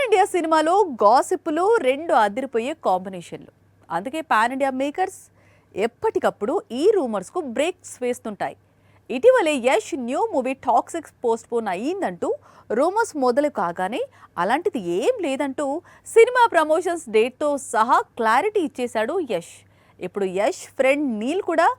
India సినిమాలో గాసిప్లు రెండు అదిరిపోయే కాంబినేషన్లు. అందుకే పాన్ ఇండియా మేకర్స్ ఎప్పటికప్పుడు ఈ రూమర్స్కు బ్రేక్స్ వేస్తుంటాయి. ఇటీవలే యష్ న్యూ మూవీ టాక్సిక్స్ పోస్ట్పోన్ అయ్యిందంటూ రూమర్స్ మొదలు కాగానే అలాంటిది ఏం లేదంటూ సినిమా ప్రమోషన్స్ డేట్తో సహా క్లారిటీ ఇచ్చేశాడు యష్. ఇప్పుడు యష్ ఫ్రెండ్ నీల్ కూడా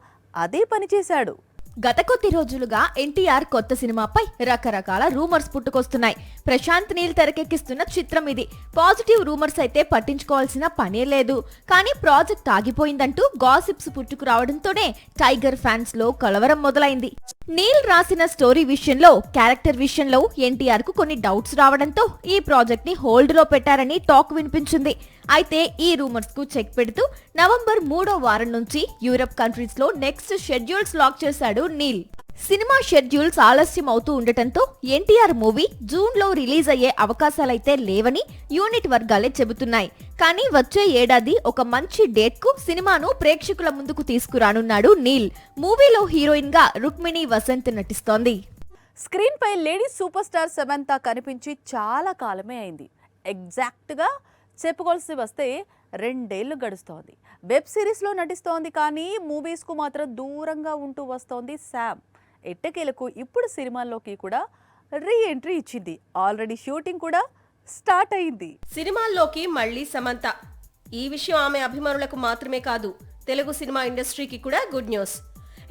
అదే పని చేశాడు. గత కొద్ది రోజులుగా ఎన్టీఆర్ కొత్త సినిమాపై రకరకాల రూమర్స్ పుట్టుకొస్తున్నాయి. ప్రశాంత్ నీల్ తెరకెక్కిస్తున్న చిత్రం ఇది. పాజిటివ్ రూమర్స్ అయితే పట్టించుకోవాల్సిన పనే లేదు. కానీ ప్రాజెక్ట్ ఆగిపోయిందంటూ గాసిప్స్ పుట్టుకురావడంతోనే టైగర్ ఫ్యాన్స్ లో కలవరం మొదలైంది. నీల్ రాసిన స్టోరీ విషయంలో, క్యారెక్టర్ విషయంలో ఎన్టీఆర్ కు కొన్ని డౌట్స్ రావడంతో ఈ ప్రాజెక్ట్ ని హోల్డ్ లో పెట్టారని టాక్ వినిపించింది. అయితే ఈ రూమర్స్ కు చెక్ పెడుతూ నవంబర్ 3వ వారం నుంచి యూరప్ కంట్రీస్ లో నెక్స్ట్ షెడ్యూల్స్ లాక్ చేశాడు నీల్. సినిమా షెడ్యూల్స్ ఆలస్యం అవుతూ ఉండటంతో ఎన్టీఆర్ మూవీ జూన్ లో రిలీజ్ అయ్యే అవకాశాలైతే లేవని యూనిట్ వర్గాలే చెబుతున్నాయి. కానీ వచ్చే ఏడాది ఒక మంచి డేట్ కు సినిమాను ప్రేక్షకుల ముందుకు తీసుకురానున్నాడు నీల్. మూవీలో హీరోయిన్ గా రుక్మిణి వసంత్ నటిస్తోంది. స్క్రీన్ పై లేడీ సూపర్ స్టార్ సమంత కనిపించి చాలా కాలమే అయింది. ఎగ్జాక్ట్ గా చెప్పుకోవాల్సి వస్తే 2 ఏళ్లు గడుస్తోంది. వెబ్ సిరీస్లో నటిస్తోంది, కానీ మూవీస్కు మాత్రం దూరంగా ఉంటూ వస్తోంది శామ్. ఎట్టకేలకు ఇప్పుడు సినిమాల్లోకి కూడా రీ ఎంట్రీ ఇచ్చింది. ఆల్రెడీ షూటింగ్ కూడా స్టార్ట్ అయింది. సినిమాల్లోకి మళ్లీ సమంత. ఈ విషయం ఆమె అభిమానులకు మాత్రమే కాదు, తెలుగు సినిమా ఇండస్ట్రీకి కూడా గుడ్ న్యూస్.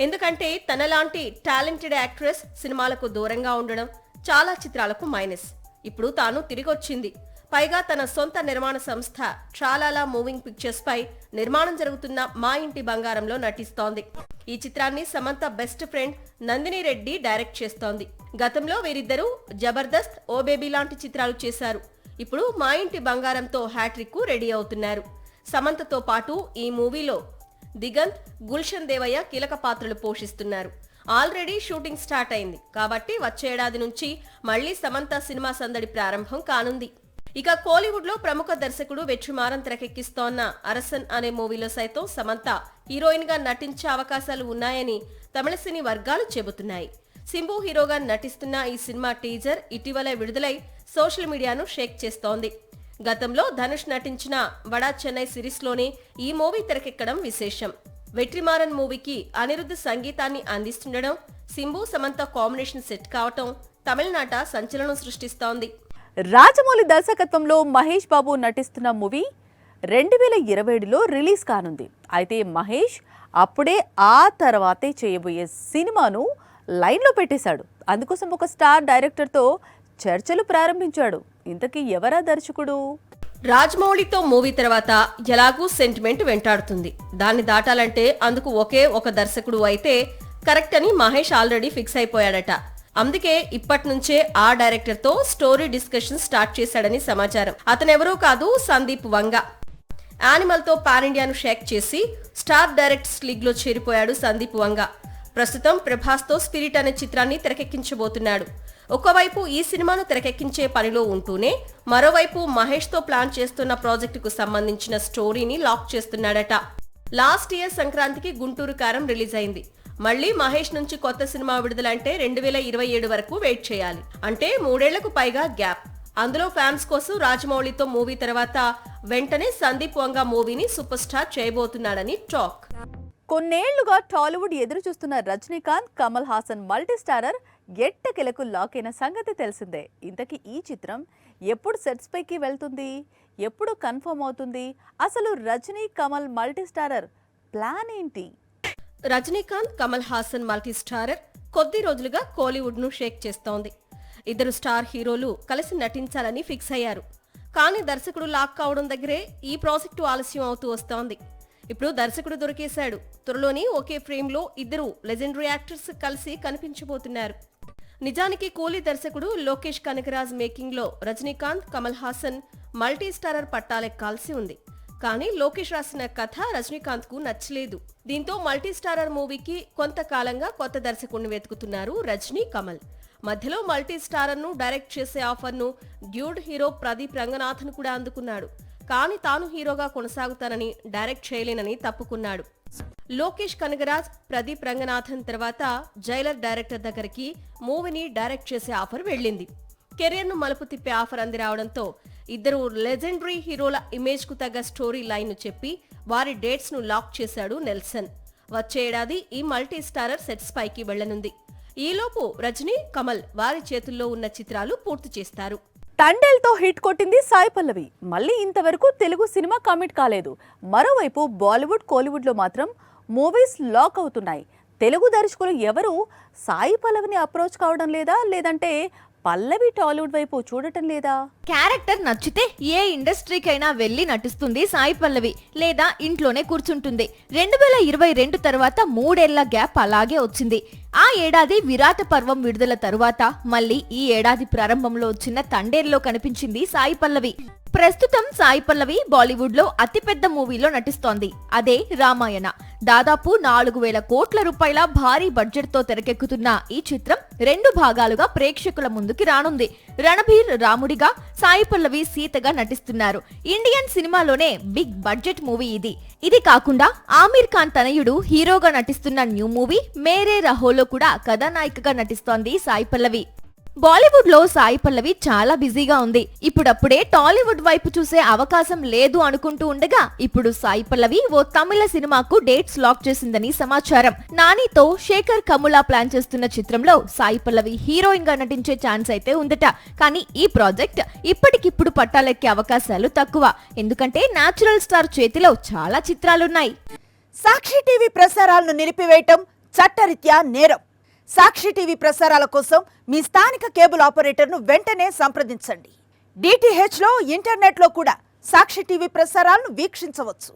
ఎందుకంటే తనలాంటి టాలెంటెడ్ యాక్ట్రెస్ సినిమాలకు దూరంగా ఉండడం చాలా చిత్రాలకు మైనస్. ఇప్పుడు తాను తిరిగొచ్చింది. పైగా తన సొంత నిర్మాణ సంస్థ ట్రాలాలా మూవింగ్ పిక్చర్స్ పై నిర్మాణం జరుగుతున్న మా ఇంటి బంగారంలో నటిస్తోంది. ఈ చిత్రాన్ని Samantha best friend Nandini Reddy direct చేస్తోంది. గతంలో వీరిద్దరూ జబర్దస్త్, ఓ బేబీ లాంటి చిత్రాలు చేశారు. ఇప్పుడు మా ఇంటి బంగారంతో హ్యాట్రిక్ కు రెడీ అవుతున్నారు. సమంతతో పాటు ఈ మూవీలో దిగంత్, గుల్షన్ దేవయ్య కీలక పాత్రలు పోషిస్తున్నారు. ఆల్రెడీ షూటింగ్ స్టార్ట్ అయింది కాబట్టి వచ్చే ఏడాది నుంచి మళ్లీ సమంత సినిమా సందడి ప్రారంభం కానుంది. ఇక కోలీవుడ్ లో ప్రముఖ దర్శకుడు వెట్రిమారన్ తెరకెక్కిస్తోన్న అరసన్ అనే మూవీలో సైతం సమంత హీరోయిన్ గా నటించే అవకాశాలు ఉన్నాయని తమిళ సినీ వర్గాలు చెబుతున్నాయి. సింబు హీరోగా నటిస్తున్న ఈ సినిమా టీజర్ ఇటీవలే విడుదలై సోషల్ మీడియాను షేక్ చేస్తోంది. గతంలో ధనుష్ నటించిన వడా చెన్నై సిరీస్ లోనే ఈ మూవీ తెరకెక్కడం విశేషం. వెట్రిమారన్ మూవీకి అనిరుద్ధ్ సంగీతాన్ని అందిస్తుండడం, సింబు సమంత కాంబినేషన్ సెట్ కావటం తమిళనాట సంచలనం సృష్టిస్తోంది. రాజమౌళి దర్శకత్వంలో మహేష్ బాబు నటిస్తున్న మూవీ 2027లో రిలీజ్ కానుంది. అయితే మహేష్ అప్పుడే ఆ తర్వాతే చేయబోయే సినిమాను లైన్లో పెట్టేశాడు. అందుకోసం ఒక స్టార్ డైరెక్టర్తో చర్చలు ప్రారంభించాడు. ఇంతకీ ఎవరా దర్శకుడు? రాజమౌళితో మూవీ తర్వాత ఎలాగూ సెంటిమెంట్ వెంటాడుతుంది. దాన్ని దాటాలంటే అందుకు ఒకే ఒక దర్శకుడు అయితే కరెక్ట్ అని మహేష్ ఆల్రెడీ ఫిక్స్ అయిపోయాడట. అందుకే ఇప్పటి నుంచే ఆ డైరెక్టర్ తో స్టోరీ డిస్కషన్ స్టార్ట్ చేశాడని సమాచారం. అతనెవరూ కాదు, సందీప్ వంగ. యానిమల్ తో పాన్ ఇండియాను షేక్ చేసి స్టార్ డైరెక్టర్స్ లీగ్ లో చేరిపోయాడు సందీప్ వంగ. ప్రస్తుతం ప్రభాస్ తో స్పిరిట్ అనే చిత్రాన్ని తెరకెక్కించబోతున్నాడు. ఒకవైపు ఈ సినిమాను తెరకెక్కించే పనిలో ఉంటూనే మరోవైపు మహేష్ తో ప్లాన్ చేస్తున్న ప్రాజెక్టుకు సంబంధించిన స్టోరీని లాక్ చేస్తున్నాడట. లాస్ట్ ఇయర్ సంక్రాంతికి గుంటూరు కారం రిలీజ్ అయింది. మళ్లీ మహేష్ నుంచి కొత్త సినిమా విడుదలంటే 2027 వరకు వెయిట్ చేయాలి. అంటే 3 ఏళ్లకు పైగా గ్యాప్. అందులో ఫ్యాన్స్ కోసం రాజమౌళితో మూవీ తర్వాత వెంటనే సందీప్ వంగ మూవీని సూపర్ స్టార్ చేయబోతున్నాడని టాక్. కొన్నేళ్లుగా టాలీవుడ్ ఎదురు చూస్తున్న రజనీకాంత్, కమల్ హాసన్ మల్టీ స్టారర్ ఎట్టకెలకు లాక్ అయిన సంగతి తెలిసిందే. ఇంతకీ ఈ చిత్రం ఎప్పుడు సెట్స్ పైకి వెళ్తుంది, ఎప్పుడు కన్ఫర్మ్ అవుతుంది? అసలు Rajini Kamal multi starrer plan ఏంటి? రజనీకాంత్, కమల్ హాసన్ మల్టీ స్టారర్ కొద్ది రోజులుగా కోలీవుడ్ ను షేక్ చేస్తోంది. ఇద్దరు స్టార్ హీరోలు కలిసి నటించాలని ఫిక్స్ అయ్యారు. కానీ దర్శకుడు లాక్ కావడం దగ్గరే ఈ ప్రాజెక్టు ఆలస్యం అవుతూ వస్తోంది. ఇప్పుడు దర్శకుడు దొరికేశాడు. త్వరలోని ఒకే ఫ్రేమ్ లో ఇద్దరు లెజెండరీ యాక్టర్స్ కలిసి కనిపించబోతున్నారు. నిజానికి కూలీ దర్శకుడు లోకేష్ కనకరాజ్ మేకింగ్ లో రజనీకాంత్, కమల్ హాసన్ మల్టీ స్టారర్ పట్టాలెక్కాల్సి ఉంది. కానీ లోకేష్ రాసిన కథ రజనీకాంత్ కు నచ్చలేదు. దీంతో మల్టీ స్టారర్ మూవీకి కొంతకాలంగా కొత్త దర్శకుడిని వెతుకుతున్నారు రజనీ, కమల్. మధ్యలో మల్టీ స్టారర్ ను డైరెక్ట్ చేసే ఆఫర్ ను డ్యూడ్ హీరో ప్రదీప్ రంగనాథన్ కూడా అందుకున్నాడు. కానీ తాను హీరోగా కొనసాగుతానని, డైరెక్ట్ చేయలేనని తప్పుకున్నాడు. లోకేష్ కనగరాజ్, ప్రదీప్ రంగనాథన్ తర్వాత జైలర్ డైరెక్టర్ దగ్గరికి మూవీని డైరెక్ట్ చేసే ఆఫర్ వెళ్లింది. కెరీర్ ను మలుపు తిప్పే ఆఫర్ అంది రావడంతో ఇద్దరు లెజెండరీ హీరోల ఇమేజ్ కు తగ్గ స్టోరీ లైన్ చెప్పి వారి డేట్స్ ను లాక్ చేశాడు నెల్సన్. వచ్చే ఏడాది ఈ మల్టీ స్టారర్ సెట్స్ పైకి వెళ్లనుంది. ఈలోపు రజనీ, కమల్ వారి చేతుల్లో ఉన్న చిత్రాలు పూర్తి చేస్తారు. తండేల్తో హిట్ కొట్టింది సాయి పల్లవి. మళ్ళీ ఇంతవరకు తెలుగు సినిమా కమిట్ కాలేదు. మరోవైపు బాలీవుడ్, కోలీవుడ్లో మాత్రం మూవీస్ లాక్ అవుతున్నాయి. తెలుగు దర్శకులు ఎవరు సాయి పల్లవిని అప్రోచ్ కావడం లేదా, లేదంటే పల్లవి టాలీవుడ్ వైపు చూడటం లేదా? క్యారెక్టర్ నచ్చితే ఏ ఇండస్ట్రీకైనా వెళ్లి నటిస్తుంది సాయి పల్లవి, లేదా ఇంట్లోనే కూర్చుంటుంది. 2022 తర్వాత 3 ఏళ్ల గ్యాప్ అలాగే వచ్చింది. ఆ ఏడాది విరాట పర్వం విడుదల తరువాత మళ్ళీ ఈ ఏడాది ప్రారంభంలో వచ్చిన తండేల్లో కనిపించింది సాయి పల్లవి. ప్రస్తుతం సాయి పల్లవి బాలీవుడ్ లో అతిపెద్ద మూవీలో నటిస్తోంది. అదే రామాయణ. దాదాపు 4,000 కోట్ల రూపాయల భారీ బడ్జెట్ తో తెరకెక్కుతున్న ఈ చిత్రం 2 భాగాలుగా ప్రేక్షకుల ముందుకి రానుంది. రణబీర్ రాముడిగా, సాయి పల్లవి సీతగా నటిస్తున్నారు. ఇండియన్ సినిమాలోనే బిగ్ బడ్జెట్ మూవీ ఇది. ఇది కాకుండా ఆమీర్ ఖాన్ తనయుడు హీరోగా నటిస్తున్న న్యూ మూవీ మేరే రహోలో కూడా కథానాయికగా నటిస్తోంది సాయి పల్లవి. బాలీవుడ్ లో సాయి పల్లవి చాలా బిజీగా ఉంది. ఇప్పుడప్పుడే టాలీవుడ్ వైపు చూసే అవకాశం లేదు అనుకుంటూ ఉండగా ఇప్పుడు సాయి పల్లవి ఓ తమిళ సినిమాకు డేట్స్ లాక్ చేసిందని సమాచారం. నానితో శేఖర్ కములా ప్లాన్ చేస్తున్న చిత్రంలో సాయి పల్లవి హీరోయిన్ గా నటించే ఛాన్స్ అయితే ఉందట. కానీ ఈ ప్రాజెక్ట్ ఇప్పటికిప్పుడు పట్టాలెక్కే అవకాశాలు తక్కువ. ఎందుకంటే నేచురల్ స్టార్ చేతిలో చాలా చిత్రాలున్నాయి. సాక్షి టీవీ ప్రసారాలను నిలిపివేయటం చట్టరీత్యా నేరం. సాక్షి టీవీ ప్రసారాల కోసం మీ స్థానిక కేబుల్ ఆపరేటర్ను వెంటనే సంప్రదించండి. DTHలో, ఇంటర్నెట్లో కూడా సాక్షి టీవీ ప్రసారాలను వీక్షించవచ్చు.